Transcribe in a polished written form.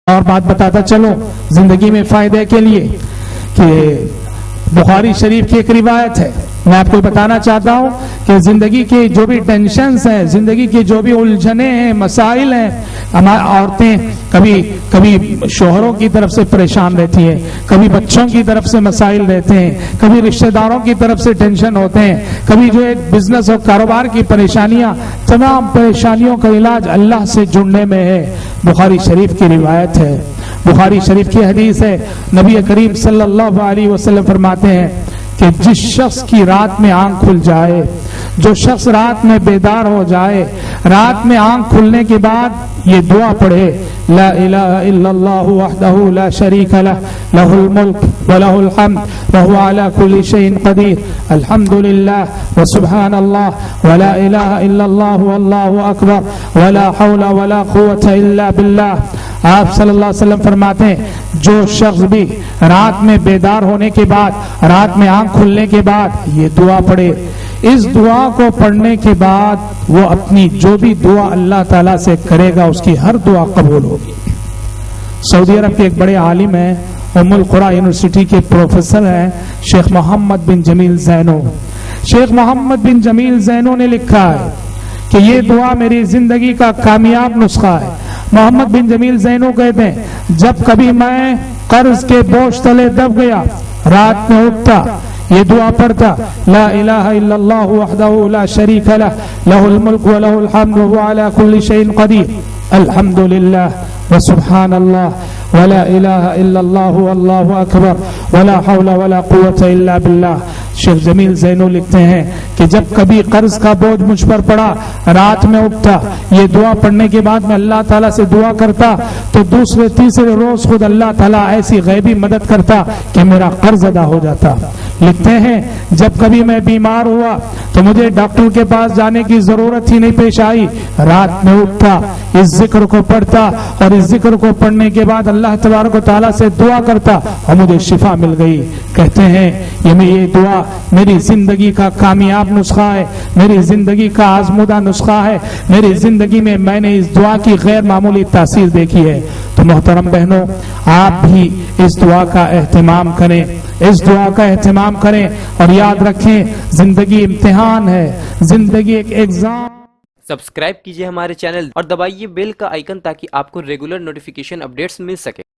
اور بات بتاتا چلو زندگی میں فائدے کے لیے کہ بخاری شریف کی ایک روایت ہے، میں آپ کو بتانا چاہتا ہوں کہ زندگی کے جو بھی ٹینشنز ہیں، زندگی کی جو بھی الجھنیں ہیں، مسائل ہیں، ہماری عورتیں کبھی شوہروں کی طرف سے پریشان رہتی ہیں، کبھی بچوں کی طرف سے مسائل رہتے ہیں، کبھی رشتہ داروں کی طرف سے ٹینشن ہوتے ہیں، کبھی جو ایک بزنس اور کاروبار کی پریشانیاں، تمام پریشانیوں کا علاج اللہ سے جڑنے میں ہے۔ بخاری شریف کی روایت ہے، بخاری شریف کی حدیث ہے، نبی کریم صلی اللہ علیہ وسلم فرماتے ہیں کہ جس شخص کی رات میں آنکھ کھل جائے، جو شخص رات میں بیدار ہو جائے، رات میں آنکھ کھلنے کے بعد یہ دعا پڑھے، لا الہ الا اللہ وحدہ لا شریک لہ، لہ الملک ولہ الحمد وہو علی کل شیء قدیر، الحمد للہ وسبحان اللہ ولا الہ الا اللہ واللہ اکبر ولا حول ولا قوة الا باللہ۔ آپ صلی اللہ علیہ وسلم فرماتے ہیں جو شخص بھی رات میں بیدار ہونے کے بعد، رات میں آنکھ کھلنے کے بعد یہ دعا پڑھے، اس دعا کو پڑھنے کے بعد وہ اپنی جو بھی دعا اللہ تعالیٰ سے کرے گا اس کی ہر دعا قبول ہوگی۔ سعودی عرب کے ایک بڑے عالم ہیں، ام القریٰ یونیورسٹی کے پروفیسر ہیں، شیخ محمد بن جمیل زینو۔ شیخ محمد بن جمیل زینو نے لکھا ہے کہ یہ دعا میری زندگی کا کامیاب نسخہ ہے۔ محمد بن جمیل زینو کہتے ہیں جب کبھی میں قرض کے بوجھ تلے دب گیا، رات میں اٹھتا، یہ دعا پڑھتا، لا الہ الا اللہ وحدہ لا شریک لہ، لہ الملک ولہ الحمد وہو علی کل شیء قدیر، الحمد للہ وسبحان اللہ ولا الہ الا اللہ واللہ اکبر ولا حول ولا قوة الا باللہ۔ شیخ جمیل زینو لکھتے ہیں کہ جب کبھی قرض کا بوجھ مجھ پر پڑا، رات میں اٹھتا، یہ دعا پڑھنے کے بعد میں اللہ تعالیٰ سے دعا کرتا تو دوسرے تیسرے روز خود اللہ تعالیٰ ایسی غیبی مدد کرتا کہ میرا قرض ادا ہو جاتا۔ لکھتے ہیں جب کبھی میں بیمار ہوا تو مجھے ڈاکٹر کے پاس جانے کی ضرورت ہی نہیں پیش آئی، رات میں اٹھتا، اس ذکر کو پڑھتا اور اس ذکر کو پڑھنے کے بعد اللہ تبارک و تعالیٰ سے دعا کرتا اور مجھے شفا مل گئی۔ کہتے ہیں یہ دعا میری زندگی کا کامیاب نسخہ ہے، میری زندگی کا آزمودہ نسخہ ہے، میری زندگی میں نے اس دعا کی غیر معمولی تاثیر دیکھی ہے۔ تو محترم بہنوں، آپ بھی اس دعا کا اہتمام کریں، اس دعا کا اہتمام کریں اور یاد رکھیں زندگی امتحان ہے، زندگی ایک ایگزام۔ سبسکرائب کیجئے ہمارے چینل اور دبائیے بیل کا آئیکن تاکہ آپ کو ریگولر نوٹیفیکیشن اپڈیٹس مل سکے۔